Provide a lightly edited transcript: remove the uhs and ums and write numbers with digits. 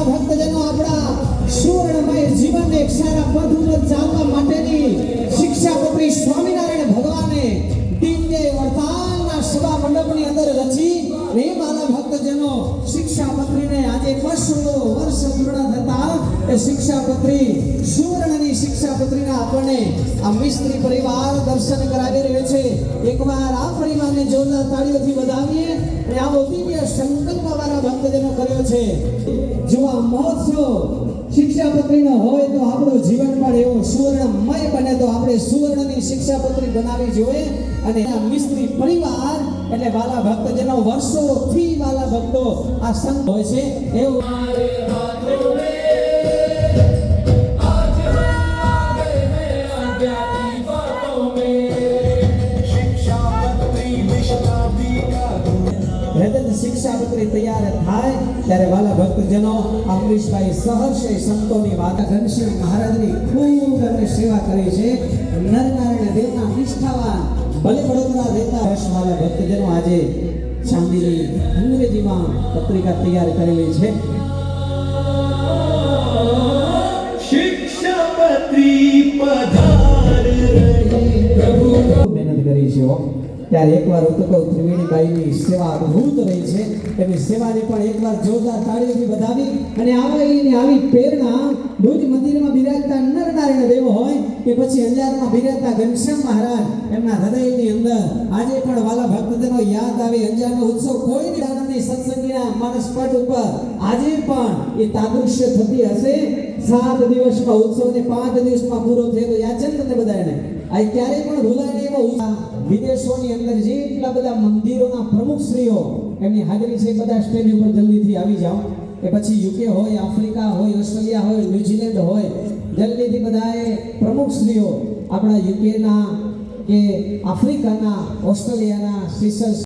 ભક્તજનો આપણા સુવર્ણમય જીવન એક સારા પદ ઉપર ચાલવા માટેની શિક્ષાપત્રી સ્વામિનારાયણ ભગવાને દિવ્ય વરદાનના સભા મંડપની અંદર રચી એ મારા ભક્તજનો શિક્ષાપત્રીને આજે 200 વર્ષ પૂર્ણ થતા એ શિક્ષાપત્રી સુવર્ણની શિક્ષાપત્રીના આપણને આ મિસ્ત્રી પરિવાર દર્શન કરાવી રહ્યો છે। એકવાર આ પરિવારને જોરદાર તાળીઓથી વધાવીએ અને આવો દિવ્ય સંકલ્પ અમારા ભક્તજનો કર્યો છે। જો આ મહોત્સવ શિક્ષાપત્રીનો હોય તો આપણું જીવન પણ એવું સુવર્ણમય બને તો આપણે સુવર્ણની શિક્ષાપત્રી બનાવવી જોઈએ। અને આ મિસ્ત્રી પરિવાર એટલે વાલા ભક્તજનો વર્ષોથી વાલા ભક્તો આ સંત હોય છે એવું શિક્ષાપત્રી તૈયાર થાય ત્યારે વાલા ભક્તજનો અમરીશભાઈ સહર્ષે સંતોની વાત ઘનશ્યામ મહારાજની ખૂબ એમણે સેવા કરી છે। નરનારાયણ દેવના નિષ્ઠાવાન ભલે વડોદરા રહેતા વાલા ભક્તજનો આજે ચાંદીની અંગ્રેજીમાં પત્રિકા તૈયાર કરેલી છે। શિક્ષાપત્રી પધાર રહી પ્રભુ મહેનત કરી છે ત્યારે એકવાર ઉતકો ત્રિવેણીબાઈની સેવા અદ્ભુત રહી છે એની સેવાને પણ એકવાર જોરદાર તાળીઓથી વધાવી અને આવી પ્રેરણા ભુજ મંદિરમાં બિરાજતા નરનારાયણ દેવ હોય કે પછી અંજારમાં બિરાજતા ઘનશ્યામ મહારાજ એમના હૃદયની અંદર આજે પણ વાલા ભક્તજનો યાદ આવી અંજારનો ઉત્સવ કોઈ આનંદની સત્સંગીના માનસ પટ ઉપર આજે પણ એ તાદૃશ્ય થતી હશે। 7 દિવસમાં ઉત્સવને 5 દિવસમાં પૂરો થયેલો યાદ છે ને તમને બધાને આ ક્યારેય પણ ભૂલાય નહીં એવો વિદેશોની અંદર જેટલા બધા મંદિરોના પ્રમુખ શ્રીઓ એમની હાજરી છે બધા સ્ટેજ ઉપર જલ્દીથી આવી જાઓ કે પછી યુકે હોય આફ્રિકા હોય ઓસ્ટ્રેલિયા હોય ન્યુઝીલેન્ડ હોય જલ્દીથી બધાએ પ્રમુખ શ્રીઓ આપણા યુકેના કે આફ્રિકાના ઓસ્ટ્રેલિયાના સિસર્સ